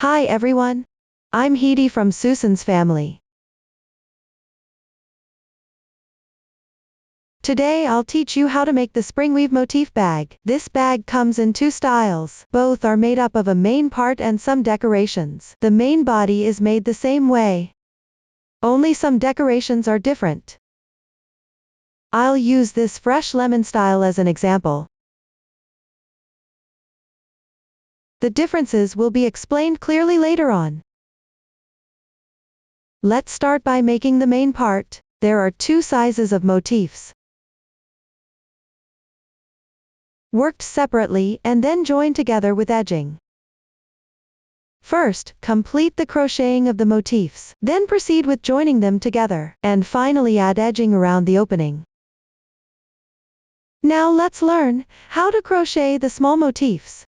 Hi everyone. I'm Heidi from Susan's family. Today I'll teach you how to make the Springweave motif bag. This bag comes in two styles. Both are made up of a main part and some decorations. The main body is made the same way. Only some decorations are different. I'll use this fresh lemon style as an example. The differences will be explained clearly later on. Let's start by making the main part. There are two sizes of motifs, worked separately and then joined together with edging. First, complete the crocheting of the motifs, then proceed with joining them together, and finally add edging around the opening. Now let's learn how to crochet the small motifs.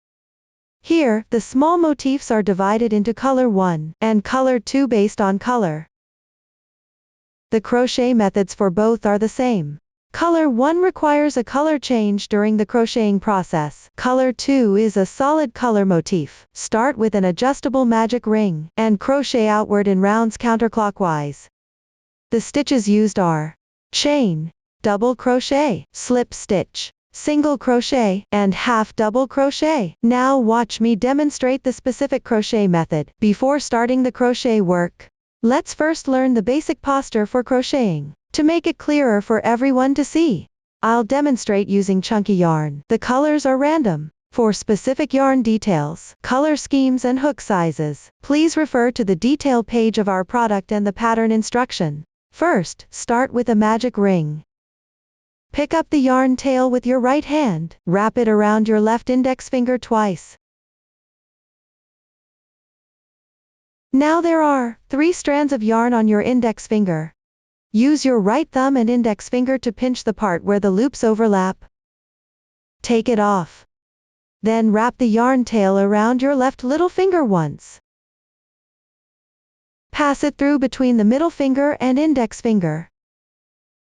Here, the small motifs are divided into color 1 and color 2 based on color. The crochet methods for both are the same. Color 1 requires a color change during the crocheting process. Color 2 is a solid color motif. Start with an adjustable magic ring, and crochet outward in rounds counterclockwise. The stitches used are chain, double crochet, slip stitch, single crochet, and half double crochet. Now watch me demonstrate the specific crochet method. Before starting the crochet work, let's first learn the basic posture for crocheting. To make it clearer for everyone to see, I'll demonstrate using chunky yarn. The colors are random. For specific yarn details, color schemes and hook sizes, please refer to the detail page of our product and the pattern instruction. First, start with a magic ring. Pick up the yarn tail with your right hand, wrap it around your left index finger twice. Now there are 3 strands of yarn on your index finger. Use your right thumb and index finger to pinch the part where the loops overlap. Take it off. Then wrap the yarn tail around your left little finger once. Pass it through between the middle finger and index finger.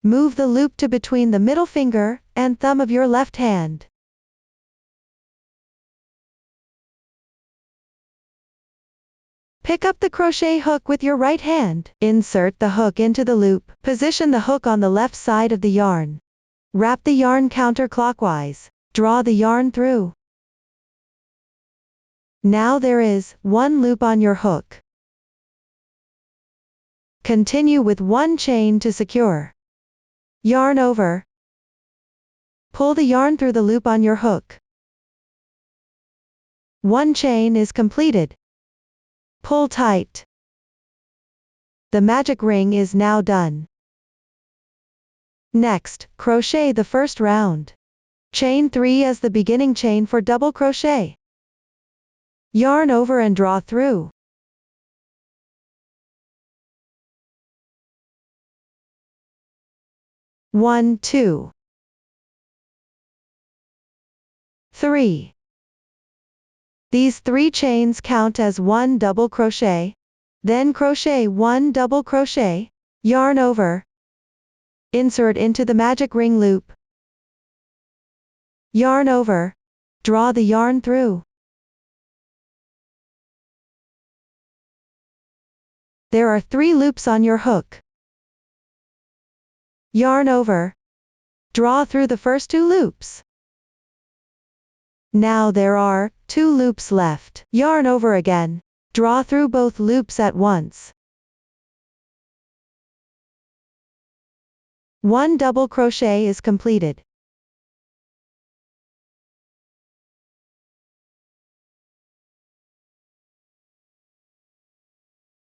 Move the loop to between the middle finger and thumb of your left hand. Pick up the crochet hook with your right hand. Insert the hook into the loop. Position the hook on the left side of the yarn. Wrap the yarn counterclockwise. Draw the yarn through. Now there is 1 loop on your hook. Continue with 1 chain to secure. Yarn over. Pull the yarn through the loop on your hook. 1 chain is completed. Pull tight. The magic ring is now done. Next, crochet the first round. Chain 3 as the beginning chain for double crochet. Yarn over and draw through. One, 2, 3. These 3 chains count as 1 double crochet. Then crochet 1 double crochet, yarn over, insert into the magic ring loop, yarn over, draw the yarn through. There are 3 loops on your hook. Yarn over, draw through the first 2 loops. Now there are 2 loops left. Yarn over again, draw through both loops at once. 1 double crochet is completed.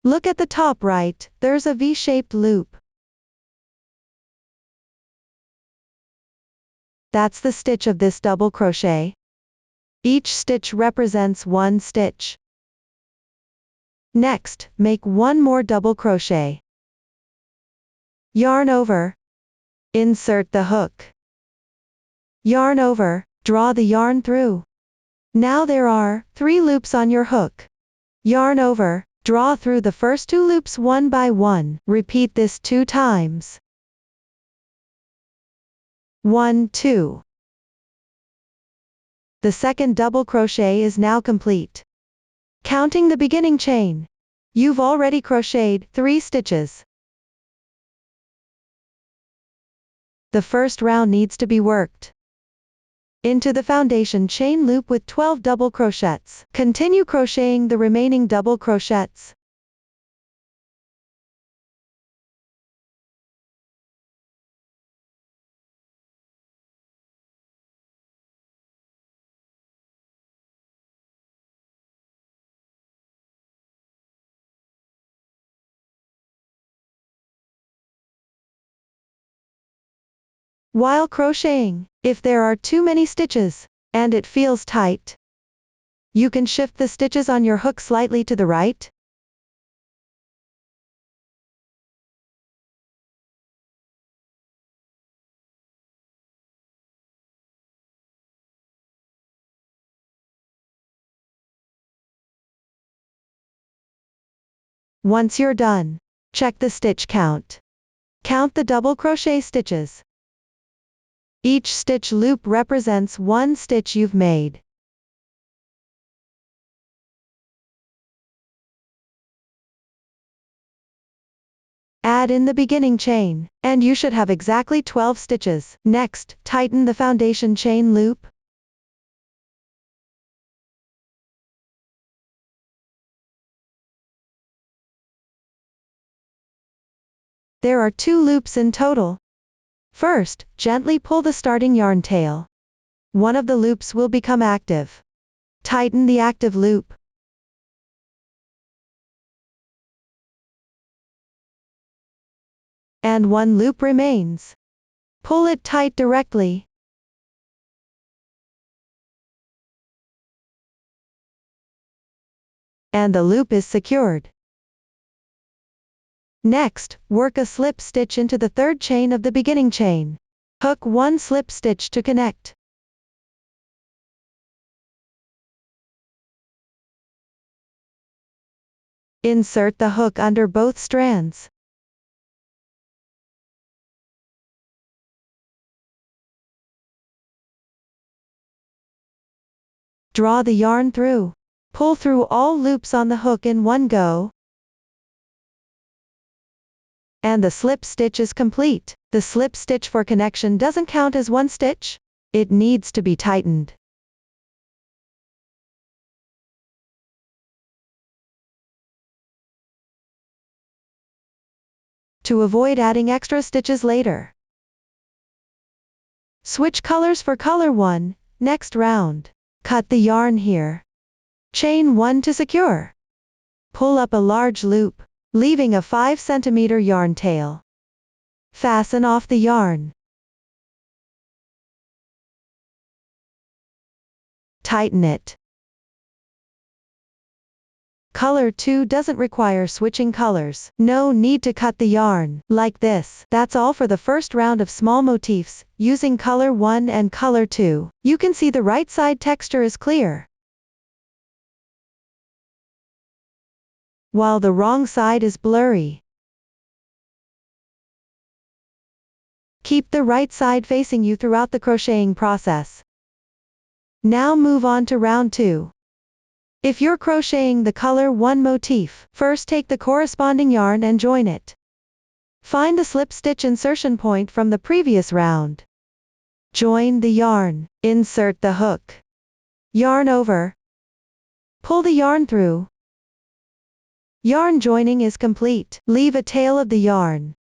Look at the top right, there's a V-shaped loop. That's the stitch of this double crochet. Each stitch represents 1 stitch. Next, make 1 more double crochet. Yarn over. Insert the hook. Yarn over, draw the yarn through. Now there are 3 loops on your hook. Yarn over, draw through the first 2 loops one by one. Repeat this 2 times. 1, 2. The second double crochet is now complete. Counting the beginning chain. You've already crocheted 3 stitches. The first round needs to be worked into the foundation chain loop with 12 double crochets. Continue crocheting the remaining double crochets. While crocheting, if there are too many stitches, and it feels tight, you can shift the stitches on your hook slightly to the right. Once you're done, check the stitch count. Count the double crochet stitches. Each stitch loop represents 1 stitch you've made. Add in the beginning chain, and you should have exactly 12 stitches. Next, tighten the foundation chain loop. There are 2 loops in total. First, gently pull the starting yarn tail. One of the loops will become active. Tighten the active loop. And 1 loop remains. Pull it tight directly. And the loop is secured. Next, work a slip stitch into the 3rd chain of the beginning chain. Hook 1 slip stitch to connect. Insert the hook under both strands. Draw the yarn through. Pull through all loops on the hook in one go. And the slip stitch is complete. The slip stitch for connection doesn't count as 1 stitch. It needs to be tightened. To avoid adding extra stitches later. Switch colors for color 1, next round. Cut the yarn here. Chain 1 to secure. Pull up a large loop, leaving a 5 cm yarn tail. Fasten off the yarn. Tighten it. Color 2 doesn't require switching colors. No need to cut the yarn, like this. That's all for the first round of small motifs, using color 1 and color 2. You can see the right side texture is clear, while the wrong side is blurry. Keep the right side facing you throughout the crocheting process. Now move on to round 2. If you're crocheting the color 1 motif, first take the corresponding yarn and join it. Find the slip stitch insertion point from the previous round. Join the yarn. Insert the hook. Yarn over. Pull the yarn through. Yarn joining is complete. Leave a tail of the yarn.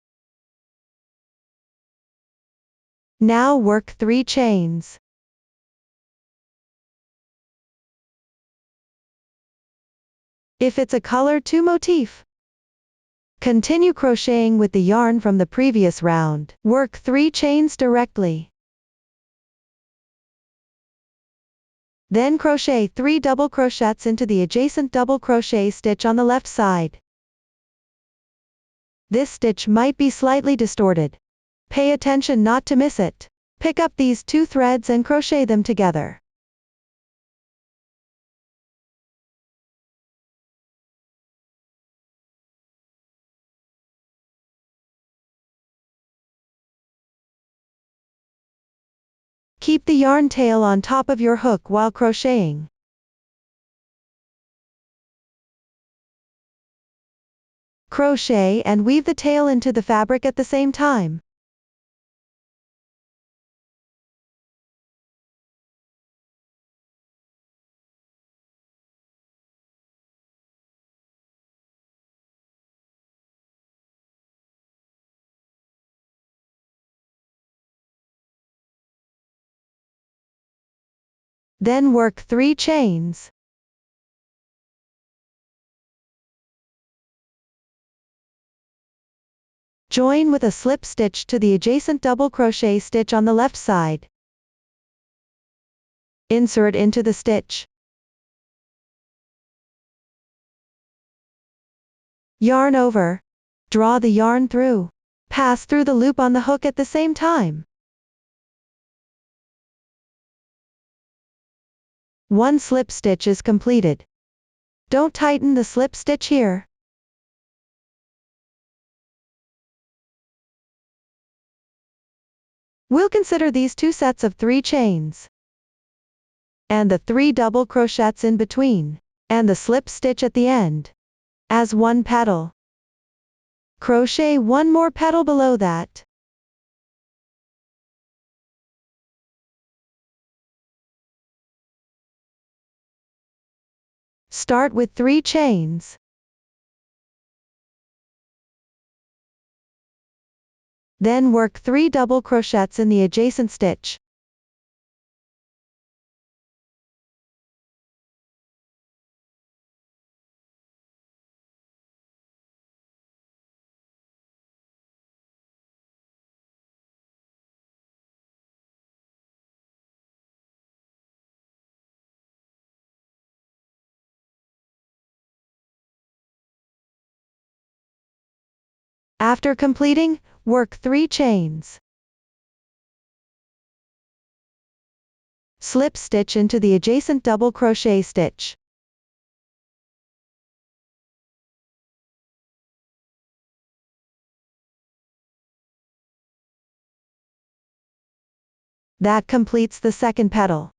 Now work 3 chains. If it's a color 2 motif, continue crocheting with the yarn from the previous round. Work 3 chains directly. Then crochet 3 double crochets into the adjacent double crochet stitch on the left side. This stitch might be slightly distorted. Pay attention not to miss it. Pick up these 2 threads and crochet them together. Keep the yarn tail on top of your hook while crocheting. Crochet and weave the tail into the fabric at the same time. Then work 3 chains. Join with a slip stitch to the adjacent double crochet stitch on the left side. Insert into the stitch. Yarn over. Draw the yarn through. Pass through the loop on the hook at the same time. 1 slip stitch is completed. Don't tighten the slip stitch here. We'll consider these 2 sets of 3 chains, and the 3 double crochets in between, and the slip stitch at the end, as 1 petal. Crochet 1 more petal below that. Start with 3 chains. Then work 3 double crochets in the adjacent stitch. After completing, work 3 chains. Slip stitch into the adjacent double crochet stitch. That completes the second petal.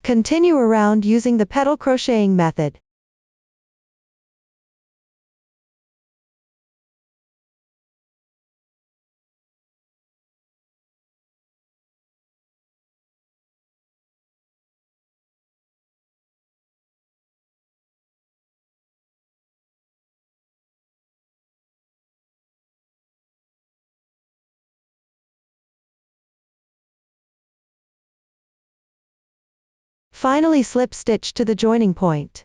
Continue around using the petal crocheting method. Finally slip stitch to the joining point.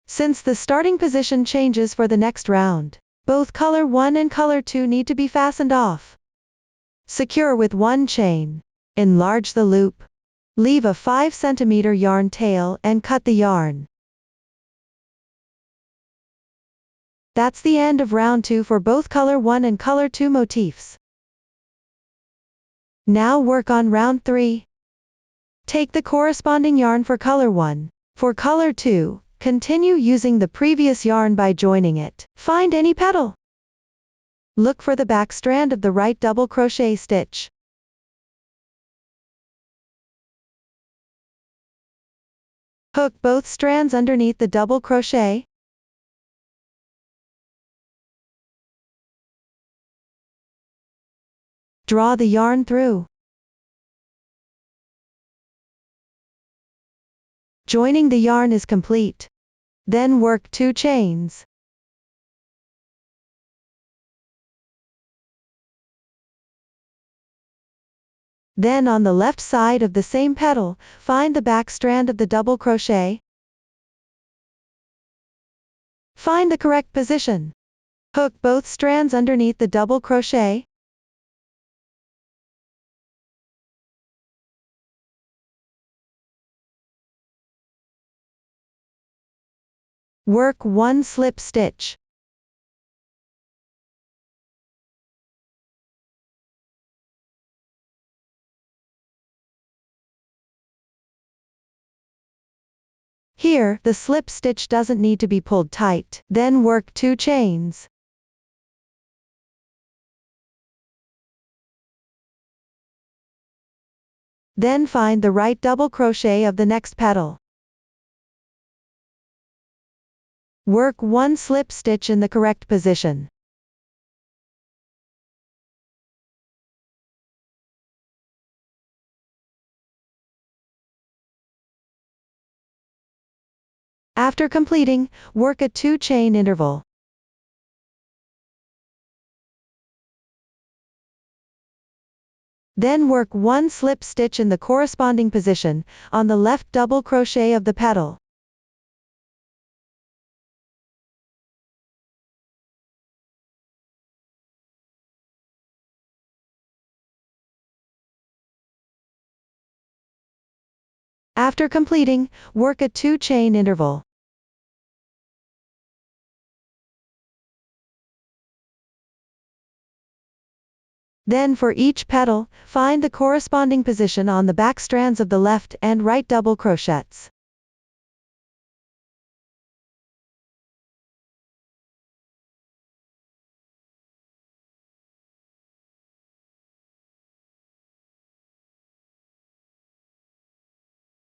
Since the starting position changes for the next round, both color 1 and color 2 need to be fastened off. Secure with 1 chain. Enlarge the loop. Leave a 5 cm yarn tail and cut the yarn. That's the end of round 2 for both color 1 and color 2 motifs. Now work on round 3. Take the corresponding yarn for color 1. For color 2, continue using the previous yarn by joining it. Find any petal. Look for the back strand of the right double crochet stitch. Hook both strands underneath the double crochet. Draw the yarn through. Joining the yarn is complete. Then work 2 chains. Then on the left side of the same petal, find the back strand of the double crochet. Find the correct position. Hook both strands underneath the double crochet. Work 1 slip stitch. Here, the slip stitch doesn't need to be pulled tight. Then work 2 chains. Then find the right double crochet of the next petal. Work one slip stitch in the correct position. After completing, work a 2-chain interval. Then work one slip stitch in the corresponding position, on the left double crochet of the petal. After completing, work a 2-chain interval. Then for each petal, find the corresponding position on the back strands of the left and right double crochets.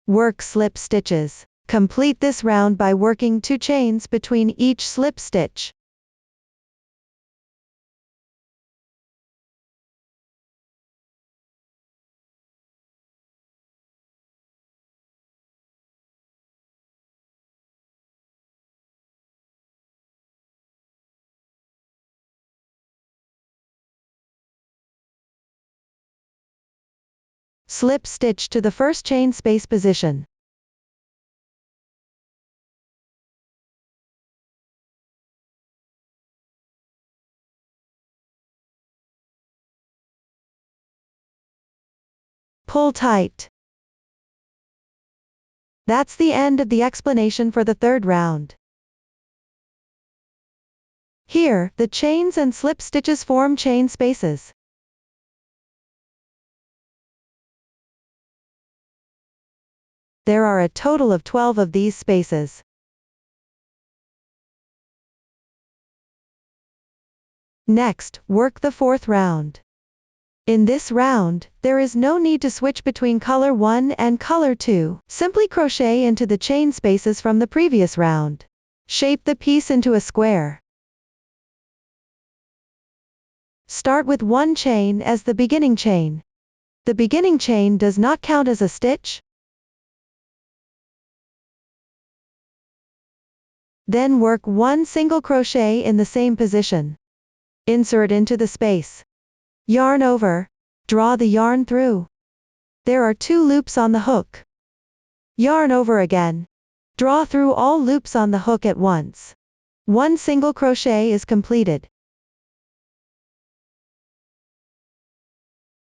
Work slip stitches. Complete this round by working 2 chains between each slip stitch. Slip stitch to the first chain space position. Pull tight. That's the end of the explanation for the third round. Here, the chains and slip stitches form chain spaces. There are a total of 12 of these spaces. Next, work the fourth round. In this round, there is no need to switch between color 1 and color 2. Simply crochet into the chain spaces from the previous round. Shape the piece into a square. Start with 1 chain as the beginning chain. The beginning chain does not count as a stitch. Then work 1 single crochet in the same position. Insert into the space. Yarn over. Draw the yarn through. There are 2 loops on the hook. Yarn over again. Draw through all loops on the hook at once. 1 single crochet is completed.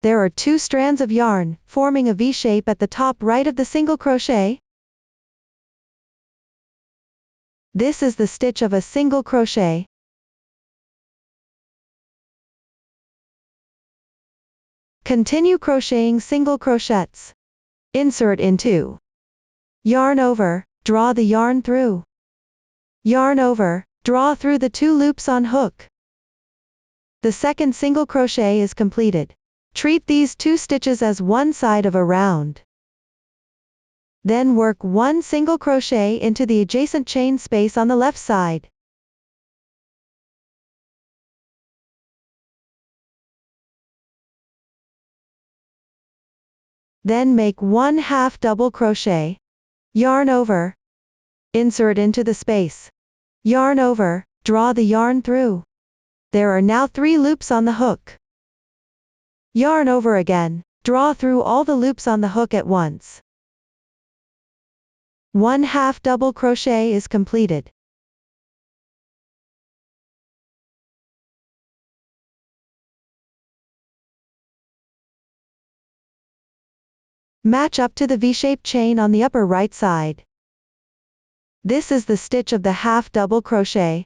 There are 2 strands of yarn, forming a V shape at the top right of the single crochet. This is the stitch of a single crochet. Continue crocheting single crochets. Insert into. Yarn over, draw the yarn through. Yarn over, draw through the 2 loops on hook. The second single crochet is completed. Treat these 2 stitches as one side of a round. Then work 1 single crochet into the adjacent chain space on the left side. Then make 1 half double crochet. Yarn over. Insert into the space. Yarn over, draw the yarn through. There are now 3 loops on the hook. Yarn over again, draw through all the loops on the hook at once. 1 half double crochet is completed. Match up to the V-shaped chain on the upper right side. This is the stitch of the half double crochet.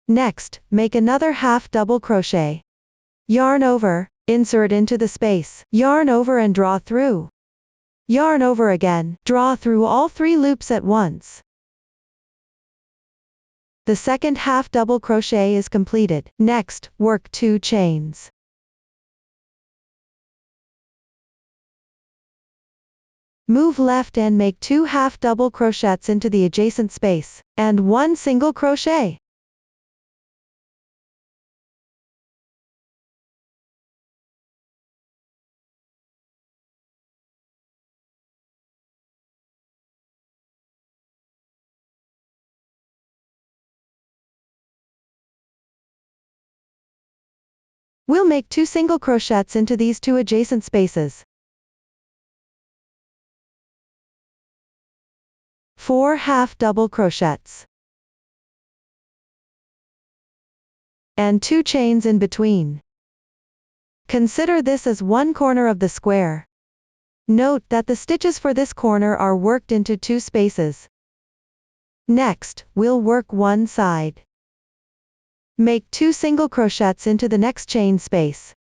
Next, make another half double crochet. Yarn over, insert into the space, yarn over and draw through. Yarn over again, draw through all 3 loops at once. The second half double crochet is completed. Next, work 2 chains. Move left and make 2 half double crochets into the adjacent space, and 1 single crochet. We'll make 2 single crochets into these 2 adjacent spaces. 4 half double crochets. And 2 chains in between. Consider this as one corner of the square. Note that the stitches for this corner are worked into 2 spaces. Next, we'll work one side. Make 2 single crochets into the next chain space.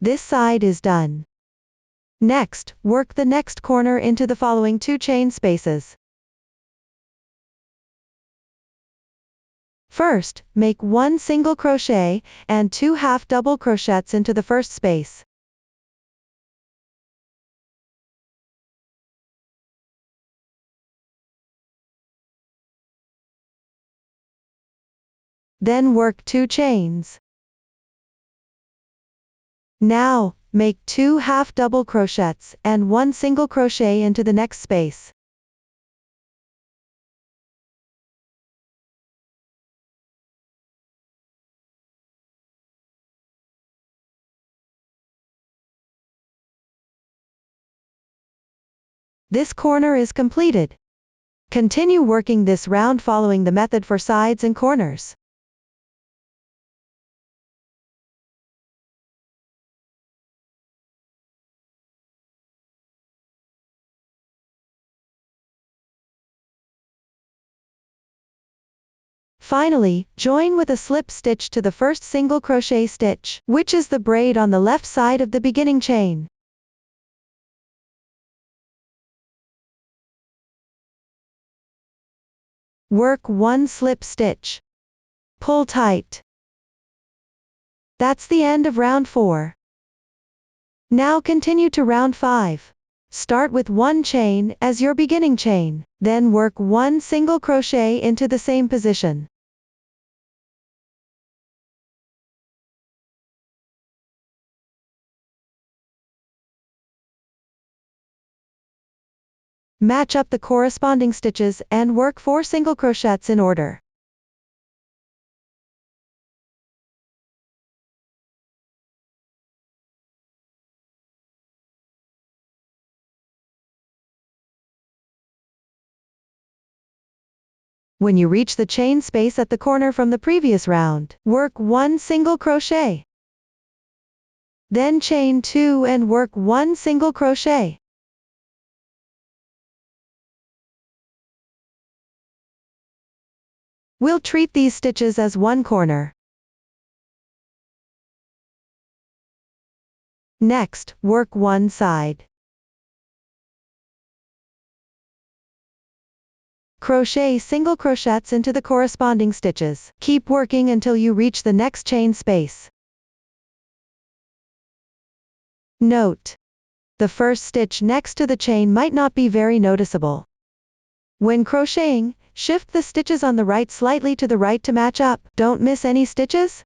This side is done. Next, work the next corner into the following 2 chain spaces. First, make 1 single crochet, and 2 half double crochets into the first space. Then work 2 chains. Now, make 2 half double crochets, and 1 single crochet into the next space. This corner is completed. Continue working this round following the method for sides and corners. Finally, join with a slip stitch to the first single crochet stitch, which is the braid on the left side of the beginning chain. Work 1 slip stitch. Pull tight. That's the end of round 4. Now continue to round 5. Start with 1 chain as your beginning chain, then work 1 single crochet into the same position. Match up the corresponding stitches and work 4 single crochets in order. When you reach the chain space at the corner from the previous round, work 1 single crochet. Then chain 2 and work 1 single crochet. We'll treat these stitches as one corner. Next, work one side. Crochet single crochets into the corresponding stitches. Keep working until you reach the next chain space. Note: the first stitch next to the chain might not be very noticeable. When crocheting, shift the stitches on the right slightly to the right to match up. Don't miss any stitches.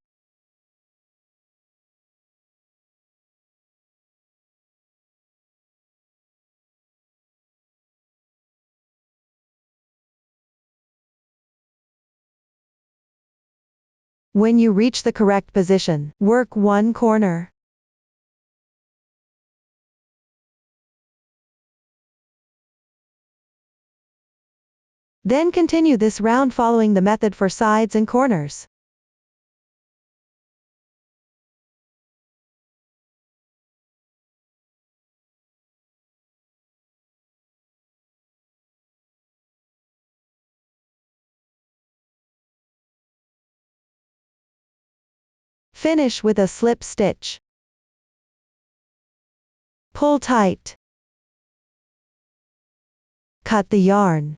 When you reach the correct position, work one corner. Then continue this round following the method for sides and corners. Finish with a slip stitch. Pull tight. Cut the yarn.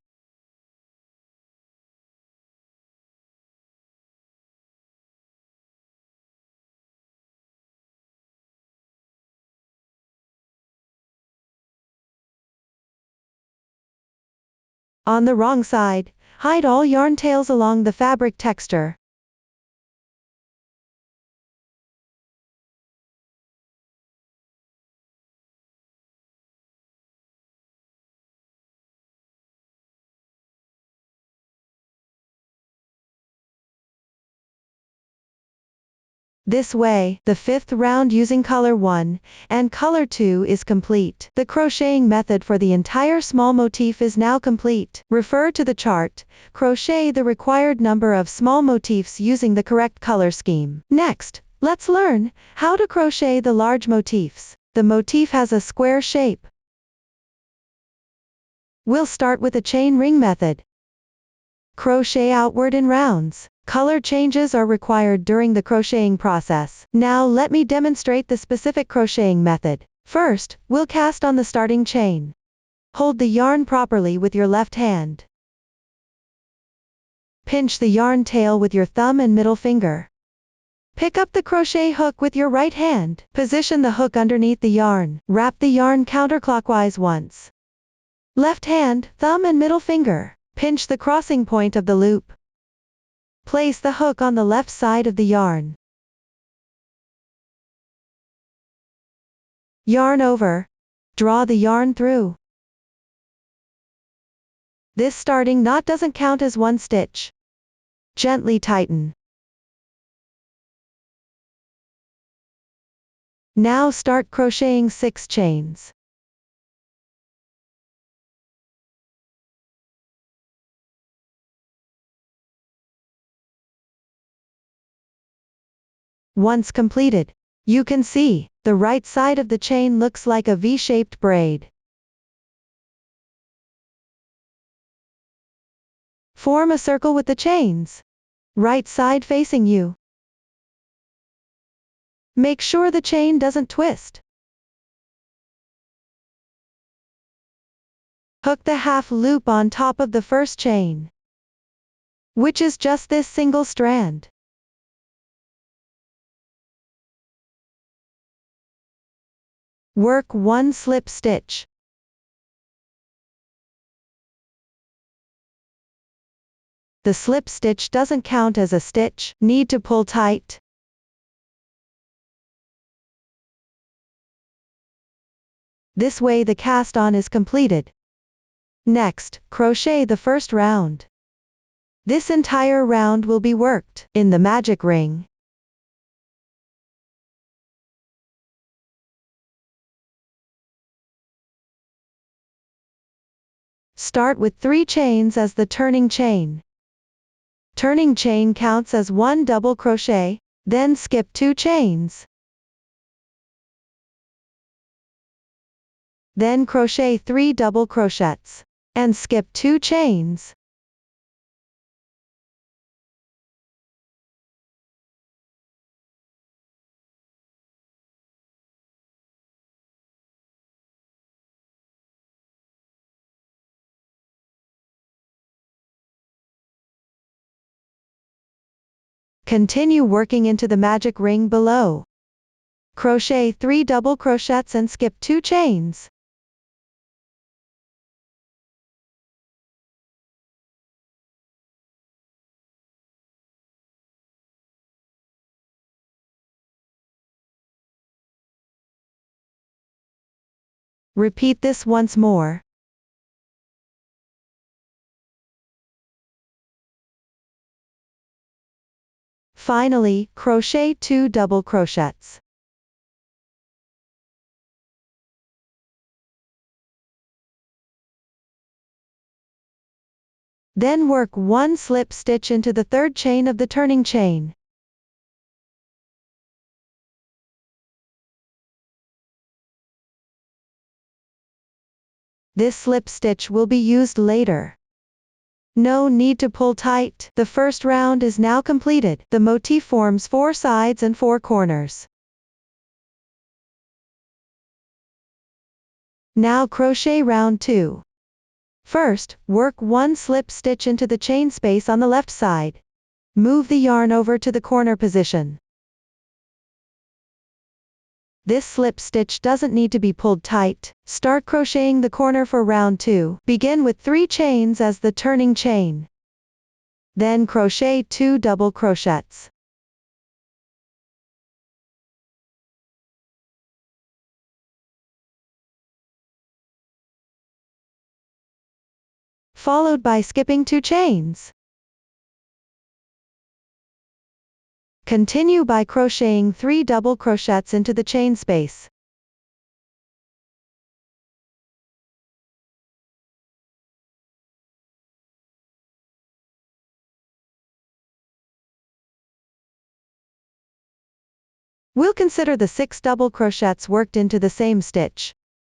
On the wrong side, hide all yarn tails along the fabric texture. This way, the fifth round using color 1 and color 2 is complete. The crocheting method for the entire small motif is now complete. Refer to the chart, crochet the required number of small motifs using the correct color scheme. Next, let's learn how to crochet the large motifs. The motif has a square shape. We'll start with the chain ring method. Crochet outward in rounds. Color changes are required during the crocheting process. Now let me demonstrate the specific crocheting method. First, we'll cast on the starting chain. Hold the yarn properly with your left hand. Pinch the yarn tail with your thumb and middle finger. Pick up the crochet hook with your right hand. Position the hook underneath the yarn. Wrap the yarn counterclockwise once. Left hand, thumb and middle finger. Pinch the crossing point of the loop. Place the hook on the left side of the yarn. Yarn over. Draw the yarn through. This starting knot doesn't count as one stitch. Gently tighten. Now start crocheting 6 chains. Once completed, you can see, the right side of the chain looks like a V-shaped braid. Form a circle with the chains. Right side facing you. Make sure the chain doesn't twist. Hook the half loop on top of the first chain, which is just this single strand. Work 1 slip stitch. The slip stitch doesn't count as a stitch. Need to pull tight. This way the cast on is completed. Next, crochet the first round. This entire round will be worked in the magic ring. Start with 3 chains as the turning chain. Turning chain counts as 1 double crochet, then skip 2 chains. Then crochet 3 double crochets, and skip 2 chains. Continue working into the magic ring below. Crochet 3 double crochets and skip 2 chains. Repeat this once more. Finally, crochet 2 double crochets. Then work 1 slip stitch into the third chain of the turning chain. This slip stitch will be used later. No need to pull tight. The first round is now completed. The motif forms 4 sides and 4 corners. Now crochet round 2. First, work one slip stitch into the chain space on the left side. Move the yarn over to the corner position. This slip stitch doesn't need to be pulled tight. Start crocheting the corner for round 2. Begin with 3 chains as the turning chain. Then crochet 2 double crochets. Followed by skipping 2 chains. Continue by crocheting 3 double crochets into the chain space. We'll consider the 6 double crochets worked into the same stitch.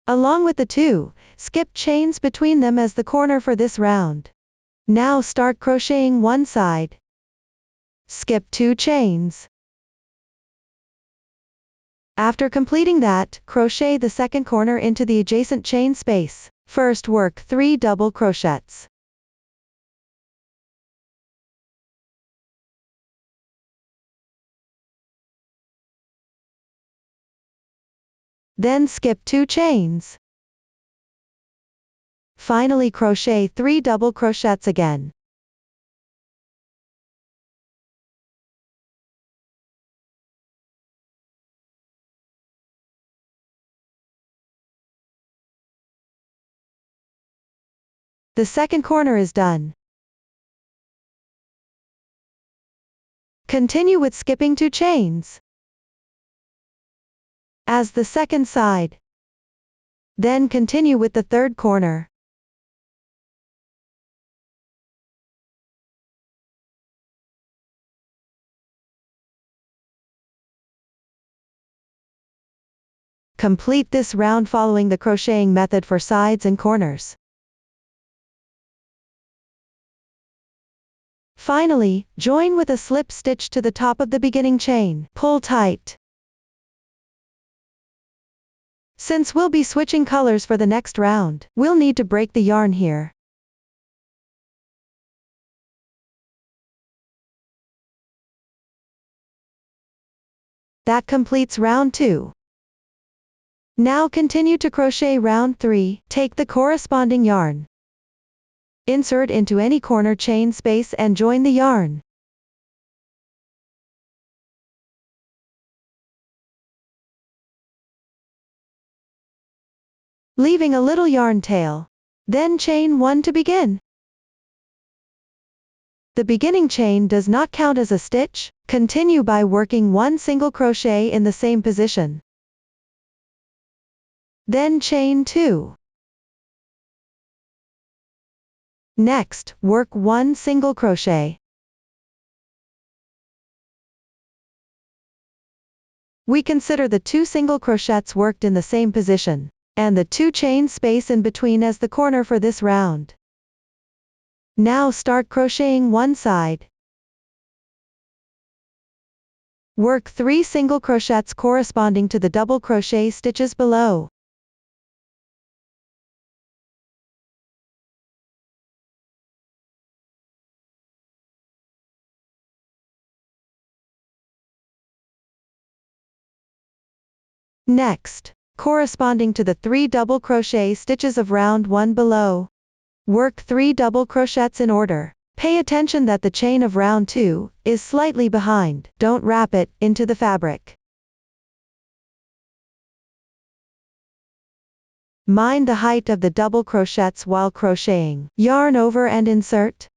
Along with the 2, skip chains between them as the corner for this round. Now start crocheting one side. Skip 2 chains. After completing that, crochet the second corner into the adjacent chain space. First work 3 double crochets. Then skip 2 chains. Finally crochet 3 double crochets again. The second corner is done. Continue with skipping 2 chains as the second side. Then continue with the third corner. Complete this round following the crocheting method for sides and corners. Finally, join with a slip stitch to the top of the beginning chain. Pull tight. Since we'll be switching colors for the next round, we'll need to break the yarn here. That completes round 2. Now continue to crochet round 3, take the corresponding yarn. Insert into any corner chain space and join the yarn. Leaving a little yarn tail. Then chain 1 to begin. The beginning chain does not count as a stitch. Continue by working 1 single crochet in the same position. Then chain 2. Next, work 1 single crochet. We consider the 2 single crochets worked in the same position, and the 2 chain space in between as the corner for this round. Now start crocheting one side. Work 3 single crochets corresponding to the double crochet stitches below. Next, corresponding to the 3 double crochet stitches of round 1 below, work 3 double crochets in order. Pay attention that the chain of round 2 is slightly behind. Don't wrap it into the fabric. Mind the height of the double crochets while crocheting. Yarn over and insert.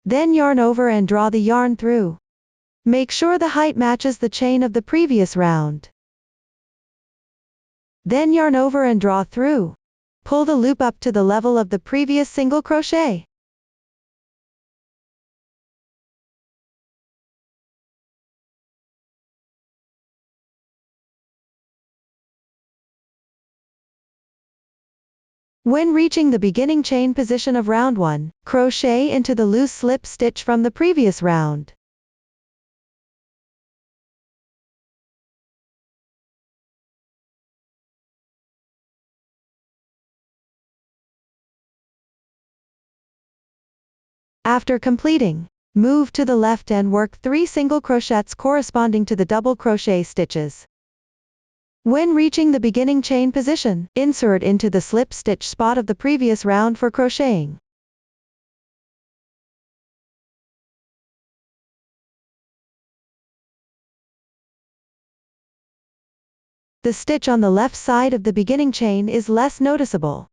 Then yarn over and draw the yarn through. Make sure the height matches the chain of the previous round. Then yarn over and draw through. Pull the loop up to the level of the previous single crochet. When reaching the beginning chain position of round 1, crochet into the loose slip stitch from the previous round. After completing, move to the left and work 3 single crochets corresponding to the double crochet stitches. When reaching the beginning chain position, insert into the slip stitch spot of the previous round for crocheting. The stitch on the left side of the beginning chain is less noticeable.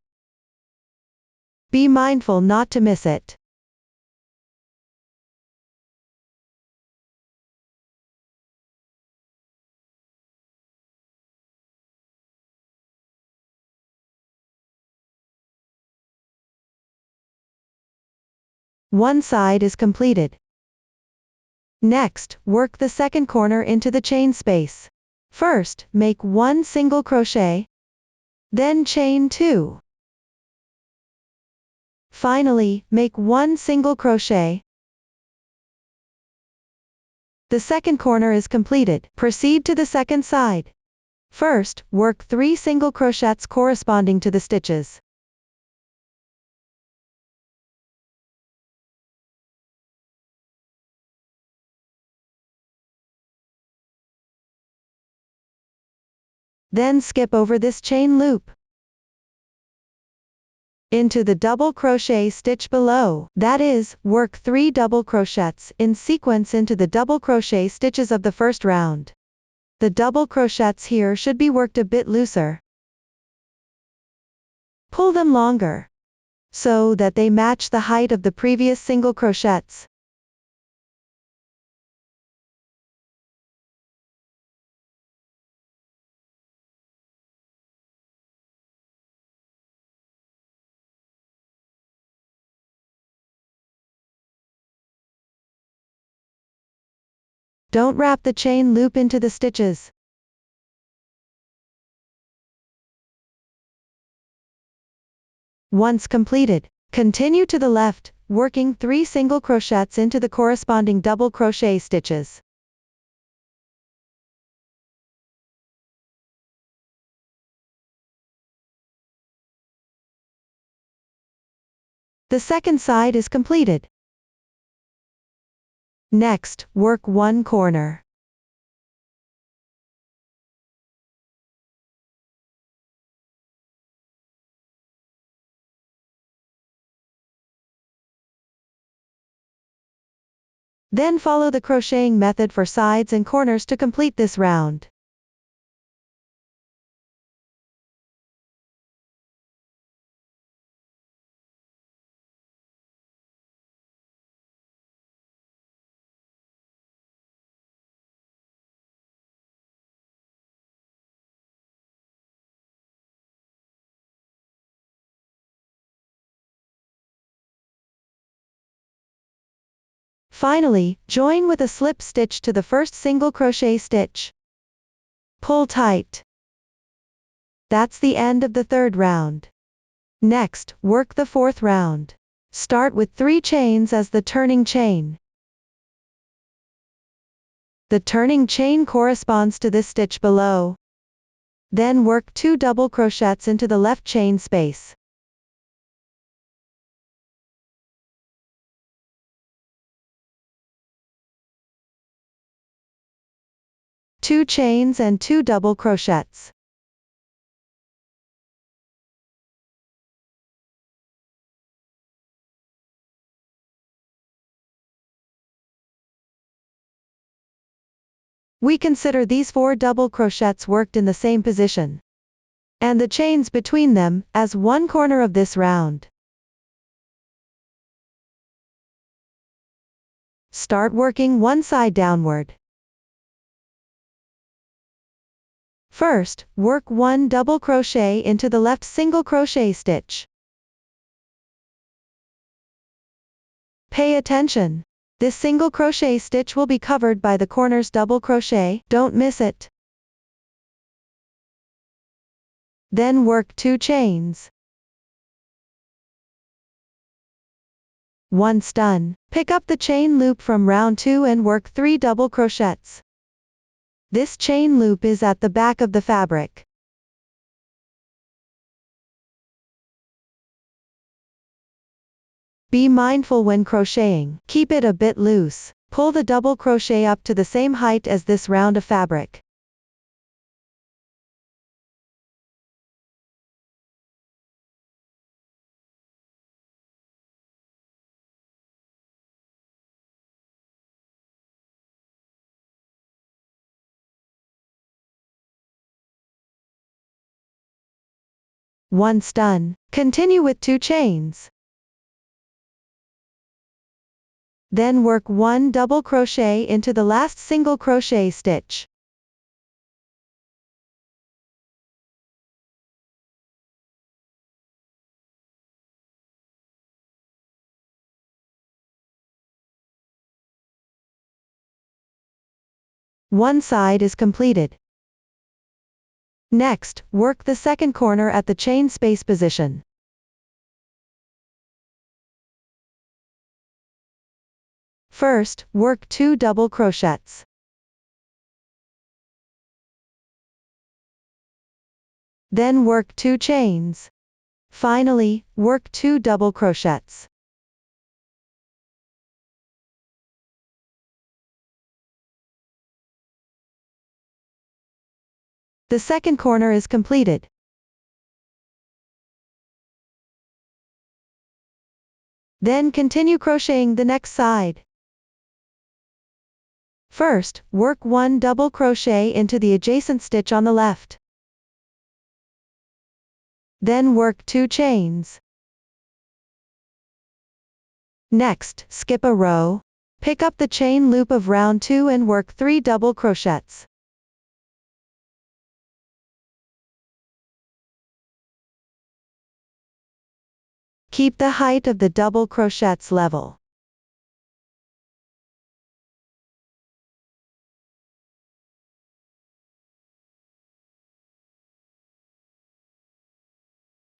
Be mindful not to miss it. One side is completed. Next, work the second corner into the chain space. First, make 1 single crochet, then chain 2. Finally, make 1 single crochet. The second corner is completed. Proceed to the second side. First, work 3 single crochets corresponding to the stitches. Then skip over this chain loop into the double crochet stitch below. That is, work 3 double crochets in sequence into the double crochet stitches of the first round. The double crochets here should be worked a bit looser. Pull them longer so that they match the height of the previous single crochets. Don't wrap the chain loop into the stitches. Once completed, continue to the left, working 3 single crochets into the corresponding double crochet stitches. The second side is completed. Next, work 1 corner. Then follow the crocheting method for sides and corners to complete this round. Finally, join with a slip stitch to the first single crochet stitch. Pull tight. That's the end of the third round. Next, work the fourth round. Start with 3 chains as the turning chain. The turning chain corresponds to this stitch below. Then work 2 double crochets into the left chain space. Two chains and 2 double crochets. We consider these 4 double crochets worked in the same position, and the chains between them, as 1 corner of this round. Start working one side downward. First, work 1 double crochet into the left single crochet stitch. Pay attention. This single crochet stitch will be covered by the corner's double crochet, don't miss it. Then work 2 chains. Once done, pick up the chain loop from round 2 and work 3 double crochets. This chain loop is at the back of the fabric. Be mindful when crocheting. Keep it a bit loose. Pull the double crochet up to the same height as this round of fabric. Once done, continue with 2 chains. Then work 1 double crochet into the last single crochet stitch. One side is completed. Next, work the second corner at the chain space position. First, work 2 double crochets. Then work 2 chains. Finally, work 2 double crochets. The second corner is completed. Then continue crocheting the next side. First, work 1 double crochet into the adjacent stitch on the left. Then work 2 chains. Next, skip a row. Pick up the chain loop of round 2 and work 3 double crochets. Keep the height of the double crochets level.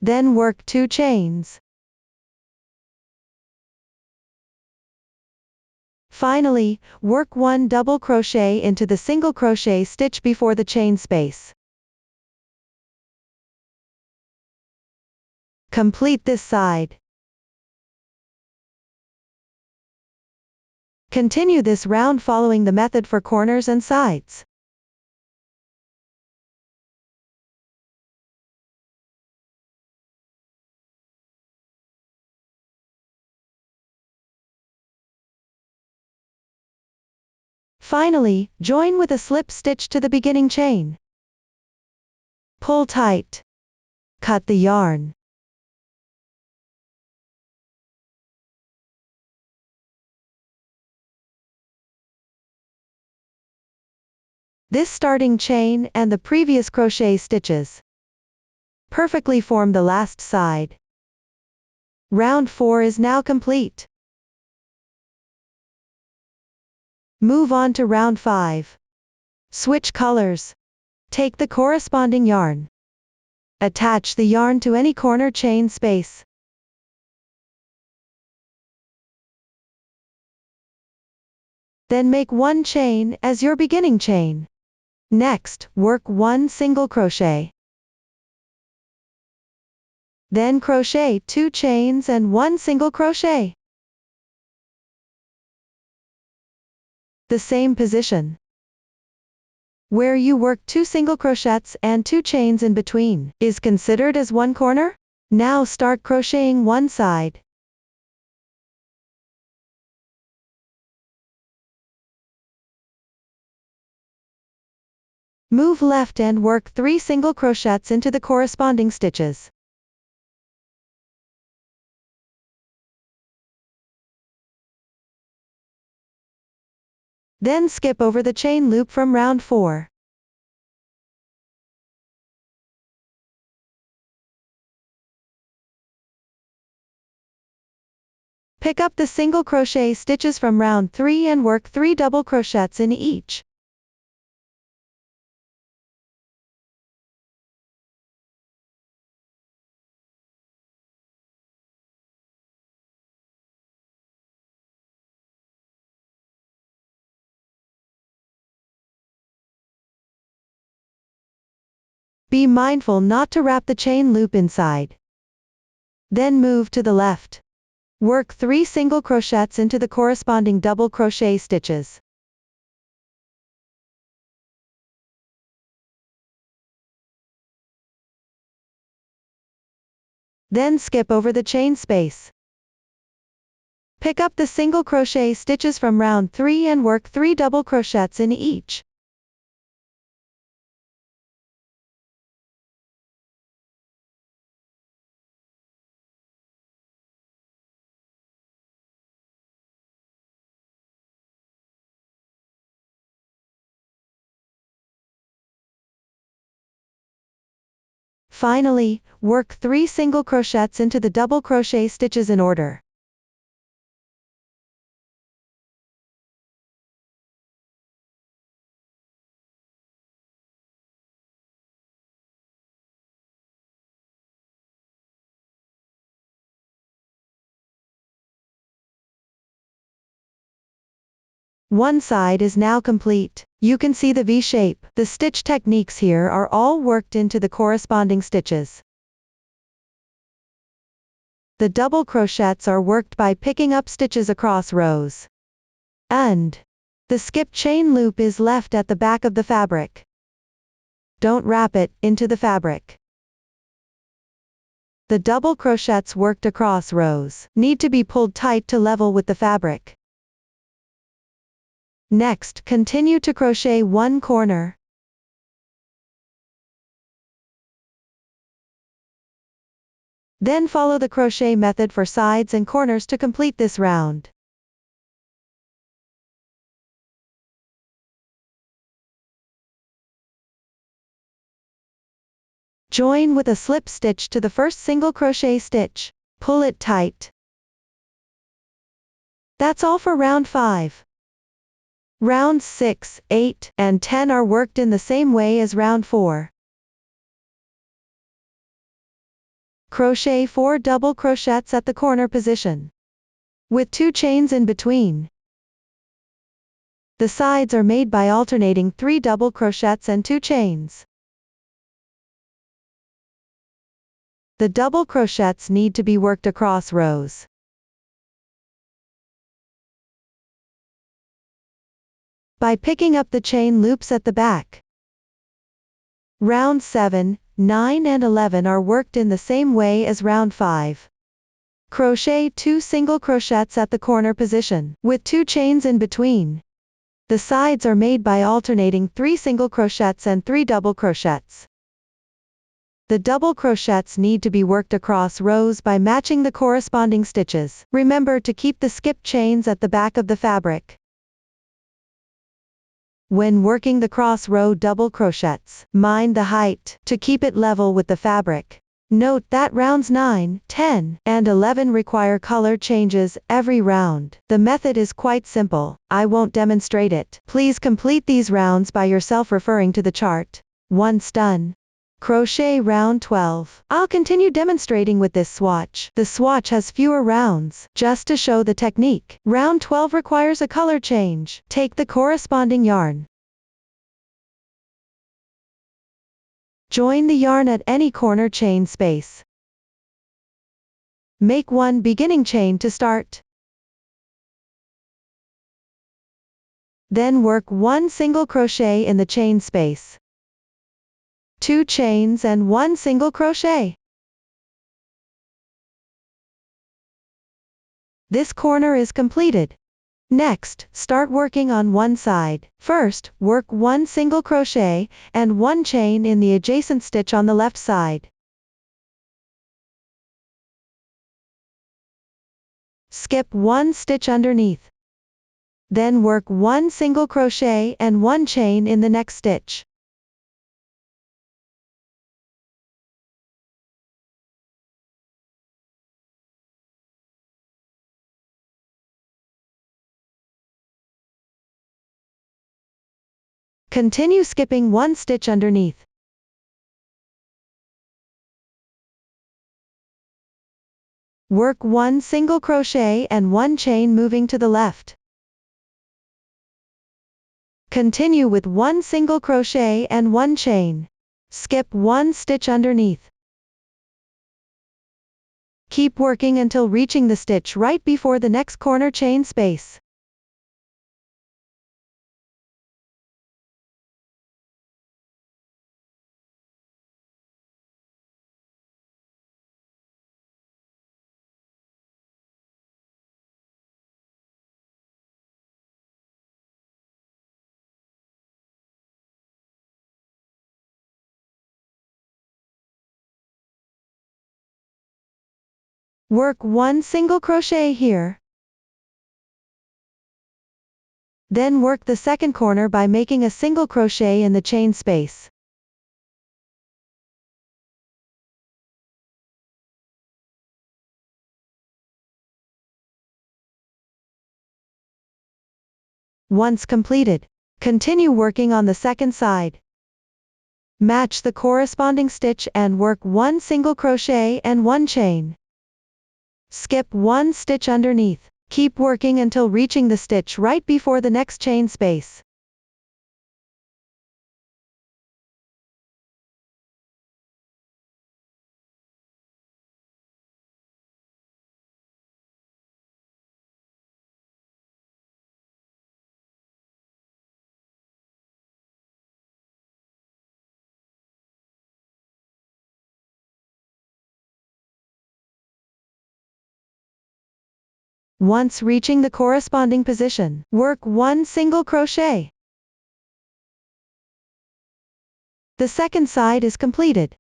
Then work 2 chains. Finally, work 1 double crochet into the single crochet stitch before the chain space. Complete this side. Continue this round following the method for corners and sides. Finally, join with a slip stitch to the beginning chain. Pull tight. Cut the yarn. This starting chain and the previous crochet stitches perfectly form the last side. Round 4 is now complete. Move on to round 5. Switch colors. Take the corresponding yarn. Attach the yarn to any corner chain space. Then make 1 chain as your beginning chain. Next, work 1 single crochet. Then crochet 2 chains and 1 single crochet. The same position. Where you work 2 single crochets and 2 chains in between is considered as 1 corner. Now start crocheting one side. Move left and work 3 single crochets into the corresponding stitches. Then skip over the chain loop from round 4. Pick up the single crochet stitches from round 3 and work 3 double crochets in each. Be mindful not to wrap the chain loop inside. Then move to the left. Work 3 single crochets into the corresponding double crochet stitches. Then skip over the chain space. Pick up the single crochet stitches from round 3 and work 3 double crochets in each. Finally, work 3 single crochets into the double crochet stitches in order. One side is now complete. You can see the V shape. The stitch techniques here are all worked into the corresponding stitches. The double crochets are worked by picking up stitches across rows. And the skip chain loop is left at the back of the fabric. Don't wrap it into the fabric. The double crochets worked across rows need to be pulled tight to level with the fabric. Next, continue to crochet one corner. Then follow the crochet method for sides and corners to complete this round. Join with a slip stitch to the first single crochet stitch. Pull it tight. That's all for round 5. Rounds 6, 8, and 10 are worked in the same way as round 4. Crochet 4 double crochets at the corner position, with 2 chains in between. The sides are made by alternating 3 double crochets and 2 chains. The double crochets need to be worked across rows. By picking up the chain loops at the back. Rounds 7, 9 and 11 are worked in the same way as round 5. Crochet 2 single crochets at the corner position, with 2 chains in between. The sides are made by alternating 3 single crochets and 3 double crochets. The double crochets need to be worked across rows by matching the corresponding stitches. Remember to keep the skip chains at the back of the fabric. When working the cross row double crochets, mind the height to keep it level with the fabric. Note that rounds 9, 10, and 11 require color changes every round. The method is quite simple. I won't demonstrate it. Please complete these rounds by yourself referring to the chart. Once done, crochet round 12. I'll continue demonstrating with this swatch. The swatch has fewer rounds. Just to show the technique, round 12 requires a color change. Take the corresponding yarn. Join the yarn at any corner chain space. Make one beginning chain to start. Then work 1 single crochet in the chain space. 2 chains and 1 single crochet. This corner is completed. Next, start working on one side. First, work 1 single crochet and 1 chain in the adjacent stitch on the left side. Skip 1 stitch underneath. Then work 1 single crochet and 1 chain in the next stitch. Continue skipping 1 stitch underneath. Work 1 single crochet and 1 chain moving to the left. Continue with 1 single crochet and 1 chain. Skip 1 stitch underneath. Keep working until reaching the stitch right before the next corner chain space. Work 1 single crochet here. Then work the second corner by making a single crochet in the chain space. Once completed, continue working on the second side. Match the corresponding stitch and work 1 single crochet and 1 chain. Skip 1 stitch underneath. Keep working until reaching the stitch right before the next chain space. Once reaching the corresponding position, work 1 single crochet. The second side is completed.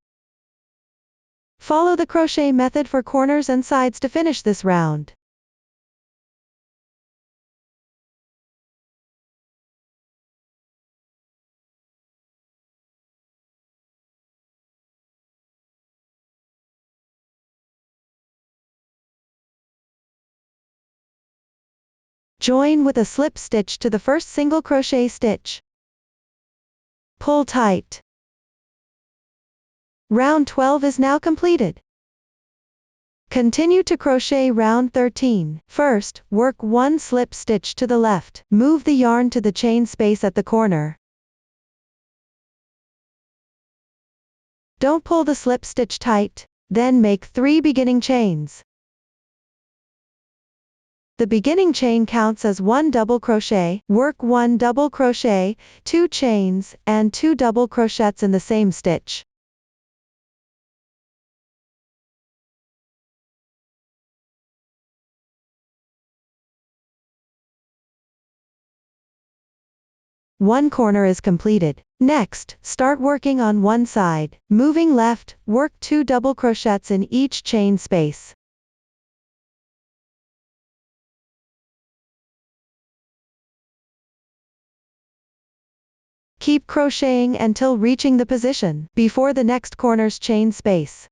Follow the crochet method for corners and sides to finish this round. Join with a slip stitch to the first single crochet stitch. Pull tight. Round 12 is now completed. Continue to crochet round 13. First, work 1 slip stitch to the left. Move the yarn to the chain space at the corner. Don't pull the slip stitch tight. Then make 3 beginning chains. The beginning chain counts as 1 double crochet. Work 1 double crochet, 2 chains, and 2 double crochets in the same stitch. One corner is completed. Next, start working on one side. Moving left, work 2 double crochets in each chain space. Keep crocheting until reaching the position before the next corner's chain space.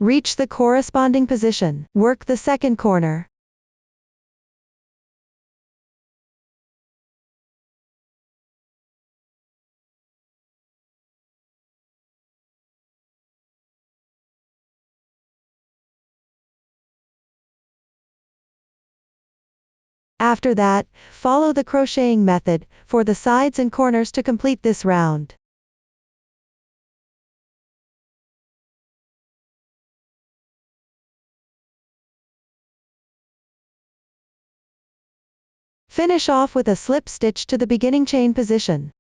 Reach the corresponding position. Work the second corner. After that, follow the crocheting method for the sides and corners to complete this round. Finish off with a slip stitch to the beginning chain position.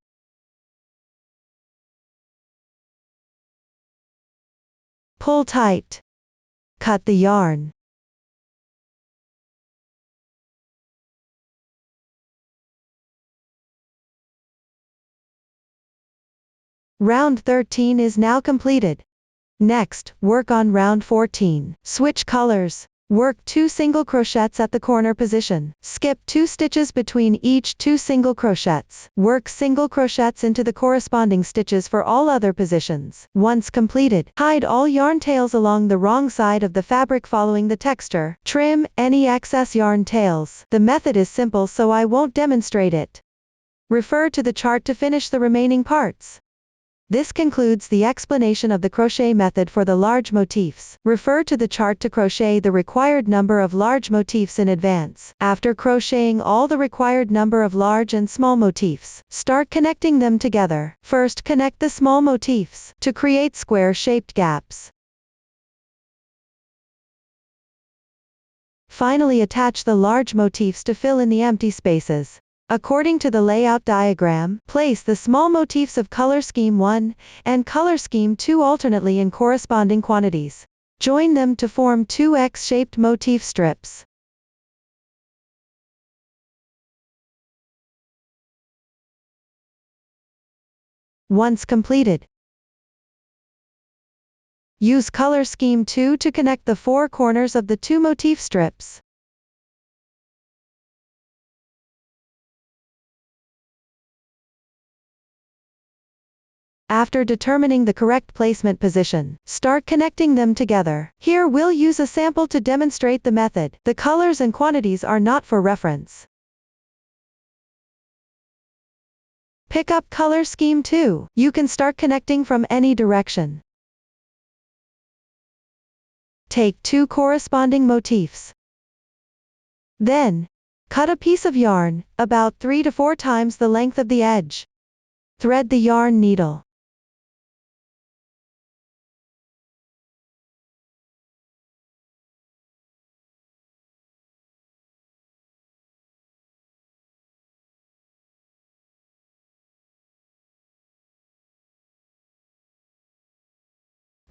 Pull tight. Cut the yarn. Round 13 is now completed. Next, work on round 14. Switch colors. Work 2 single crochets at the corner position. Skip 2 stitches between each 2 single crochets. Work single crochets into the corresponding stitches for all other positions. Once completed, hide all yarn tails along the wrong side of the fabric following the texture. Trim any excess yarn tails. The method is simple, so I won't demonstrate it. Refer to the chart to finish the remaining parts. This concludes the explanation of the crochet method for the large motifs. Refer to the chart to crochet the required number of large motifs in advance. After crocheting all the required number of large and small motifs, start connecting them together. First, connect the small motifs to create square-shaped gaps. Finally, attach the large motifs to fill in the empty spaces. According to the layout diagram, place the small motifs of color scheme 1 and color scheme 2 alternately in corresponding quantities. Join them to form two X-shaped motif strips. Once completed, use color scheme 2 to connect the four corners of the two motif strips. After determining the correct placement position, start connecting them together. Here we'll use a sample to demonstrate the method. The colors and quantities are not for reference. Pick up color scheme 2. You can start connecting from any direction. Take two corresponding motifs. Then, cut a piece of yarn, about 3 to 4 times the length of the edge. Thread the yarn needle.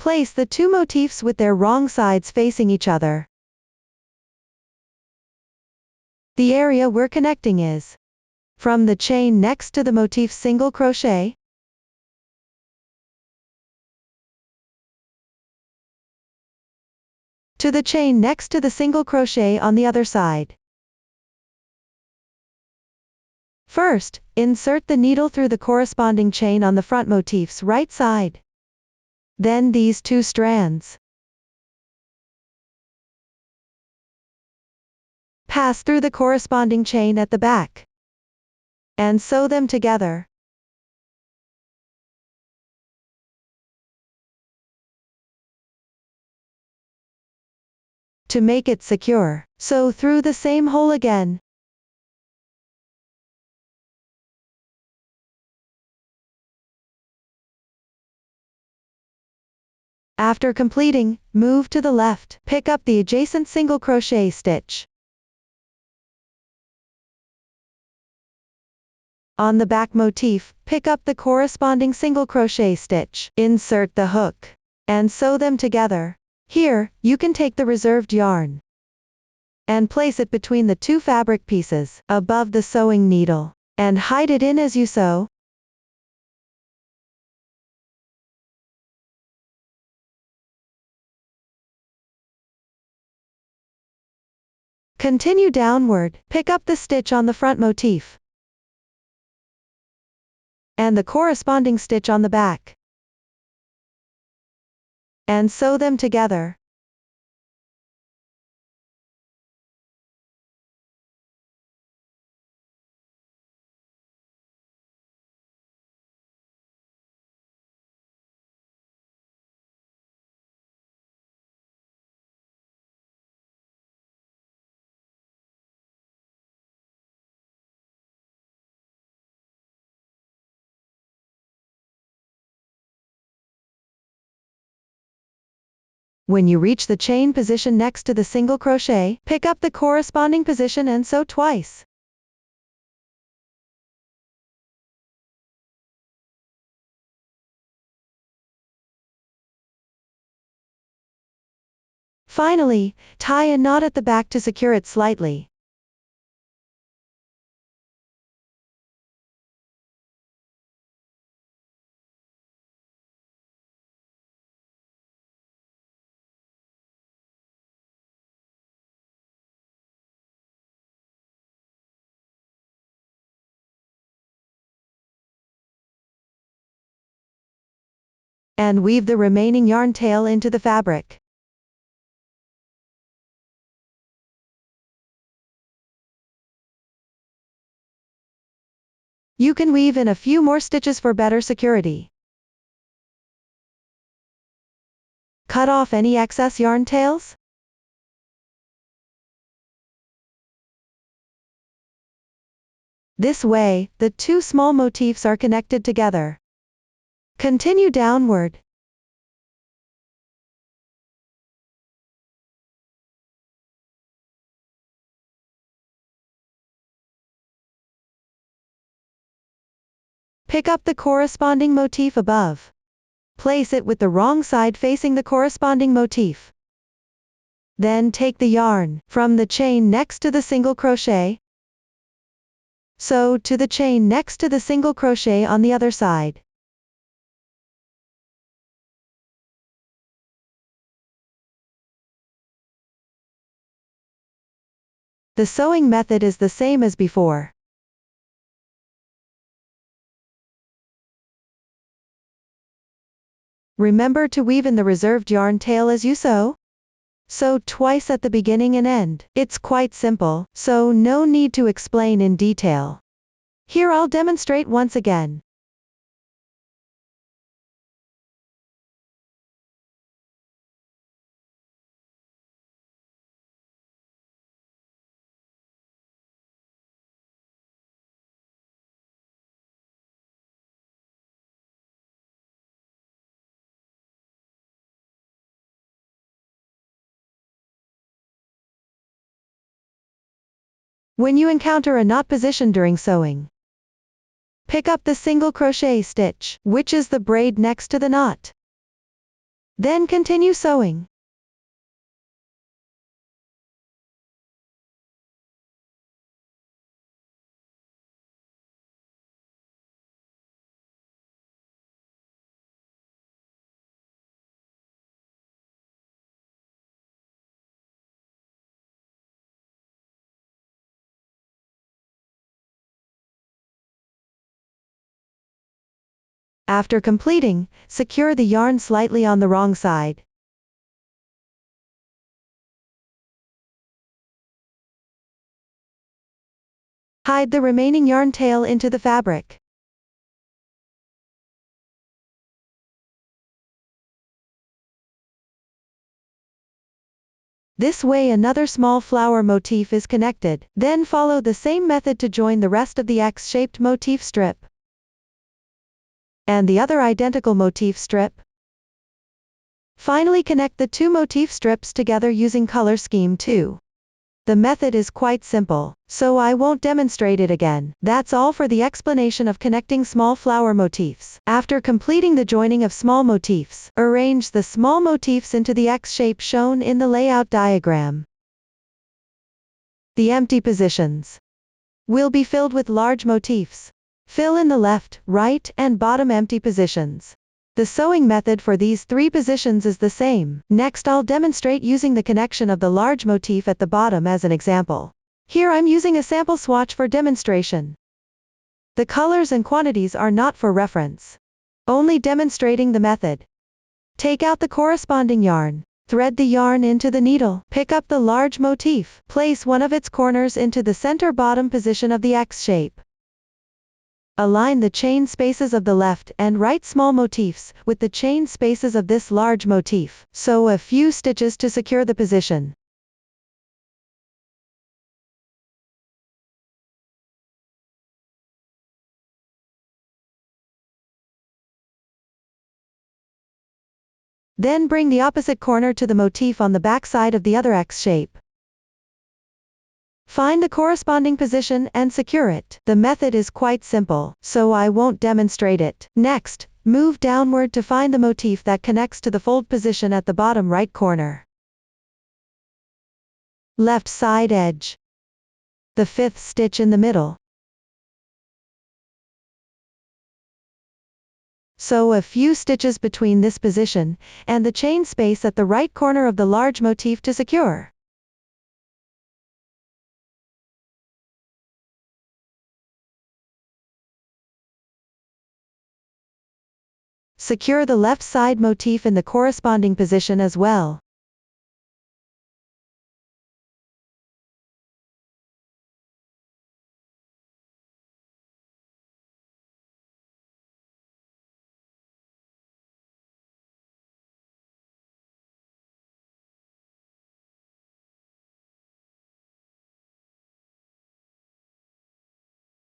Place the two motifs with their wrong sides facing each other. The area we're connecting is from the chain next to the motif single crochet to the chain next to the single crochet on the other side. First, insert the needle through the corresponding chain on the front motif's right side. Then these two strands. Pass through the corresponding chain at the back. And sew them together. To make it secure, sew through the same hole again. After completing, move to the left, pick up the adjacent single crochet stitch. On the back motif, pick up the corresponding single crochet stitch, insert the hook, and sew them together. Here, you can take the reserved yarn and place it between the two fabric pieces, above the sewing needle, and hide it in as you sew. Continue downward, pick up the stitch on the front motif and the corresponding stitch on the back, and sew them together. When you reach the chain position next to the single crochet, pick up the corresponding position and sew twice. Finally, tie a knot at the back to secure it slightly. And weave the remaining yarn tail into the fabric. You can weave in a few more stitches for better security. Cut off any excess yarn tails. This way, the two small motifs are connected together. Continue downward. Pick up the corresponding motif above. Place it with the wrong side facing the corresponding motif. Then take the yarn from the chain next to the single crochet. Sew to the chain next to the single crochet on the other side. The sewing method is the same as before. Remember to weave in the reserved yarn tail as you sew. Sew twice at the beginning and end. It's quite simple, so no need to explain in detail. Here I'll demonstrate once again. When you encounter a knot position during sewing, pick up the single crochet stitch, which is the braid next to the knot. Then continue sewing. After completing, secure the yarn slightly on the wrong side. Hide the remaining yarn tail into the fabric. This way another small flower motif is connected. Then follow the same method to join the rest of the X-shaped motif strip and the other identical motif strip. Finally connect the two motif strips together using color scheme 2. The method is quite simple, so I won't demonstrate it again. That's all for the explanation of connecting small flower motifs. After completing the joining of small motifs, arrange the small motifs into the X shape shown in the layout diagram. The empty positions will be filled with large motifs. Fill in the left, right, and bottom empty positions. The sewing method for these three positions is the same. Next I'll demonstrate using the connection of the large motif at the bottom as an example. Here I'm using a sample swatch for demonstration. The colors and quantities are not for reference, only demonstrating the method. Take out the corresponding yarn. Thread the yarn into the needle. Pick up the large motif. Place one of its corners into the center bottom position of the X shape. Align the chain spaces of the left and right small motifs with the chain spaces of this large motif. Sew a few stitches to secure the position. Then bring the opposite corner to the motif on the back side of the other X shape. Find the corresponding position and secure it. The method is quite simple, so I won't demonstrate it. Next, move downward to find the motif that connects to the fold position at the bottom right corner. Left side edge. The fifth stitch in the middle. Sew a few stitches between this position and the chain space at the right corner of the large motif to secure. Secure the left side motif in the corresponding position as well.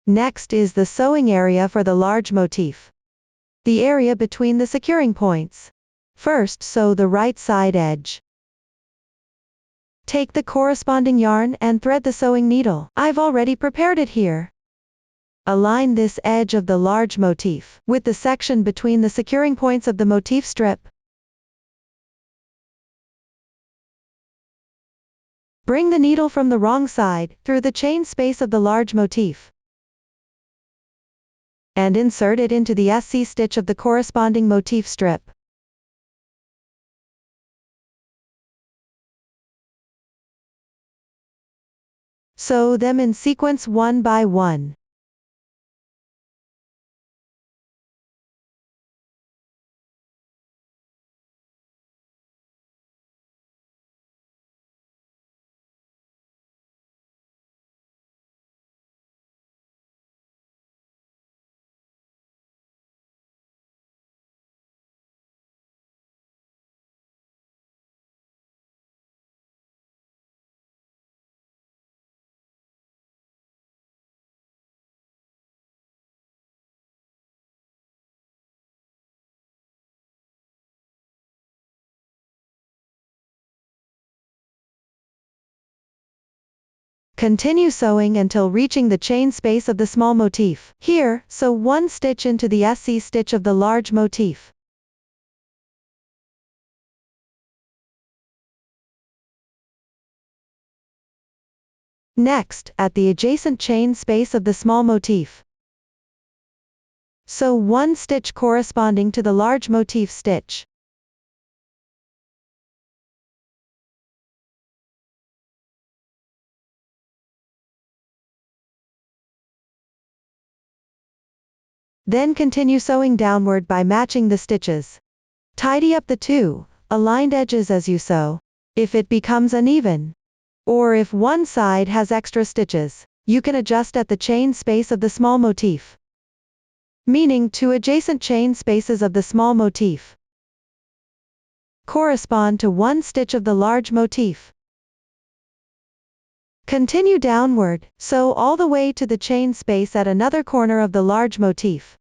Next is the sewing area for the large motif. The area between the securing points. First, sew the right side edge. Take the corresponding yarn and thread the sewing needle. I've already prepared it here. Align this edge of the large motif with the section between the securing points of the motif strip. Bring the needle from the wrong side through the chain space of the large motif and insert it into the SC stitch of the corresponding motif strip. Sew them in sequence one by one. Continue sewing until reaching the chain space of the small motif. Here, sew one stitch into the SC stitch of the large motif. Next, at the adjacent chain space of the small motif, sew one stitch corresponding to the large motif stitch. Then continue sewing downward by matching the stitches. Tidy up the two aligned edges as you sew. If it becomes uneven, or if one side has extra stitches, you can adjust at the chain space of the small motif, meaning two adjacent chain spaces of the small motif correspond to one stitch of the large motif. Continue downward, sew all the way to the chain space at another corner of the large motif.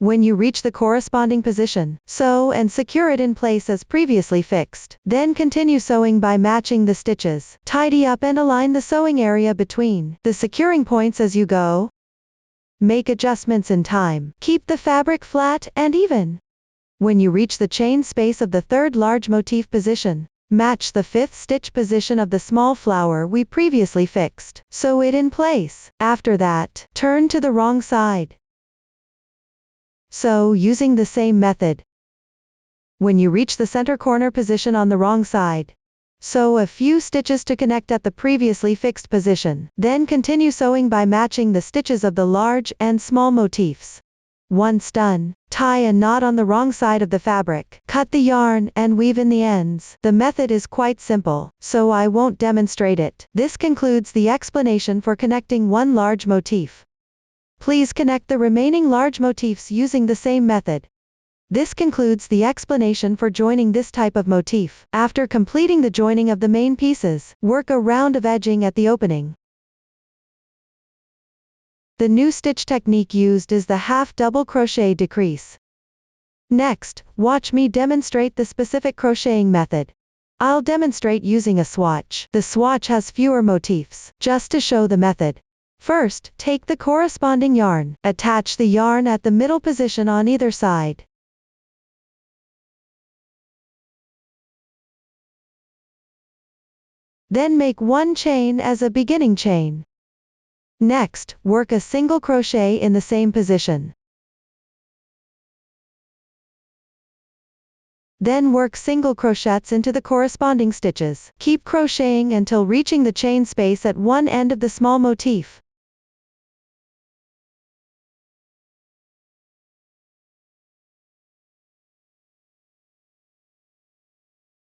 When you reach the corresponding position, sew and secure it in place as previously fixed. Then continue sewing by matching the stitches. Tidy up and align the sewing area between the securing points as you go. Make adjustments in time. Keep the fabric flat and even. When you reach the chain space of the third large motif position, match the fifth stitch position of the small flower we previously fixed. Sew it in place. After that, turn to the wrong side. Sew using the same method. When you reach the center corner position on the wrong side, sew a few stitches to connect at the previously fixed position. Then continue sewing by matching the stitches of the large and small motifs. Once done, tie a knot on the wrong side of the fabric. Cut the yarn and weave in the ends. The method is quite simple, so I won't demonstrate it. This concludes the explanation for connecting one large motif. Please connect the remaining large motifs using the same method. This concludes the explanation for joining this type of motif. After completing the joining of the main pieces, work a round of edging at the opening. The new stitch technique used is the half double crochet decrease. Next, watch me demonstrate the specific crocheting method. I'll demonstrate using a swatch. The swatch has fewer motifs. Just to show the method. First, take the corresponding yarn. Attach the yarn at the middle position on either side. Then make one chain as a beginning chain. Next, work a single crochet in the same position. Then work single crochets into the corresponding stitches. Keep crocheting until reaching the chain space at one end of the small motif.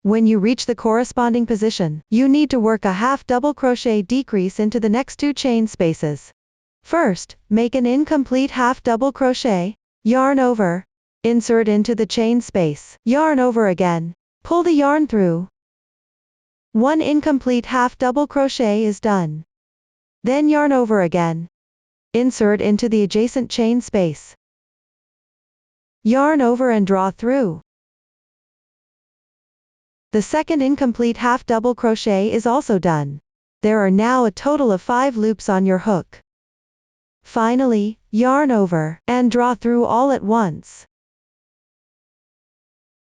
When you reach the corresponding position, you need to work a half double crochet decrease into the next two chain spaces. First, make an incomplete half double crochet, yarn over, insert into the chain space, yarn over again, pull the yarn through. One incomplete half double crochet is done. Then yarn over again, insert into the adjacent chain space, yarn over and draw through. The second incomplete half double crochet is also done. There are now a total of 5 loops on your hook. Finally, yarn over, and draw through all at once.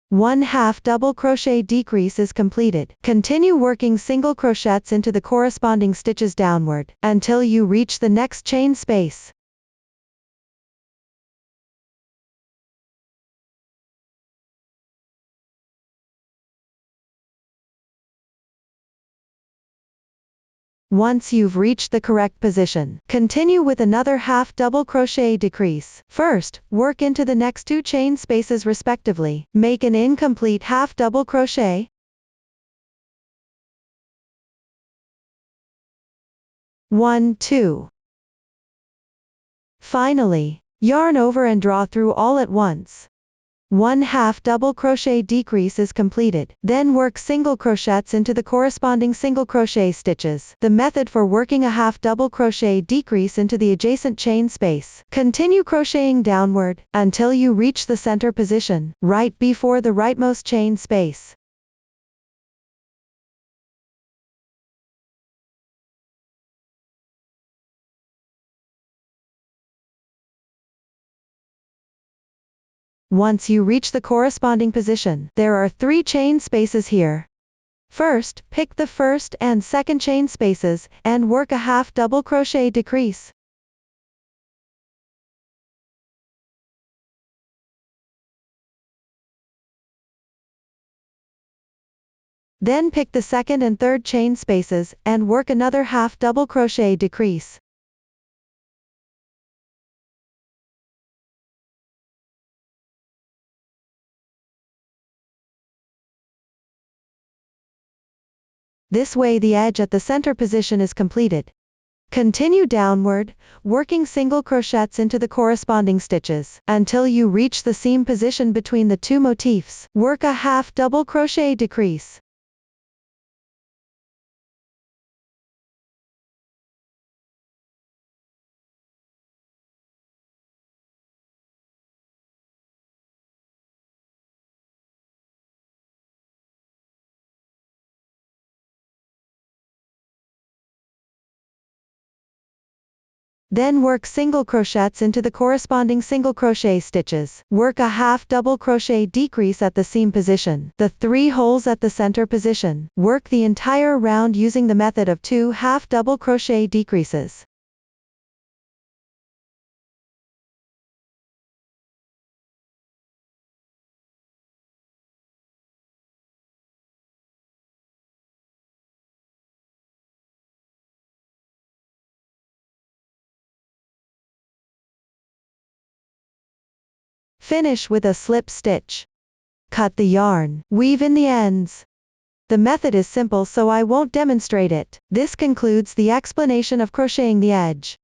One half double crochet decrease is completed. Continue working single crochets into the corresponding stitches downward, until you reach the next chain space. Once you've reached the correct position, continue with another half double crochet decrease. First, work into the next two chain spaces respectively. Make an incomplete half double crochet. 1, 2. Finally, yarn over and draw through all at once. One half double crochet decrease is completed. Then work single crochets into the corresponding single crochet stitches. The method for working a half double crochet decrease into the adjacent chain space. Continue crocheting downward until you reach the center position, right before the rightmost chain space. Once you reach the corresponding position, there are 3 chain spaces here. First, pick the first and second chain spaces, and work a half double crochet decrease. Then pick the second and third chain spaces, and work another half double crochet decrease. This way the edge at the center position is completed. Continue downward, working single crochets into the corresponding stitches, until you reach the seam position between the two motifs. Work a half double crochet decrease. Then work single crochets into the corresponding single crochet stitches. Work a half double crochet decrease at the seam position, the 3 holes at the center position. Work the entire round using the method of 2 half double crochet decreases. Finish with a slip stitch. Cut the yarn. Weave in the ends. The method is simple, so I won't demonstrate it. This concludes the explanation of crocheting the edge.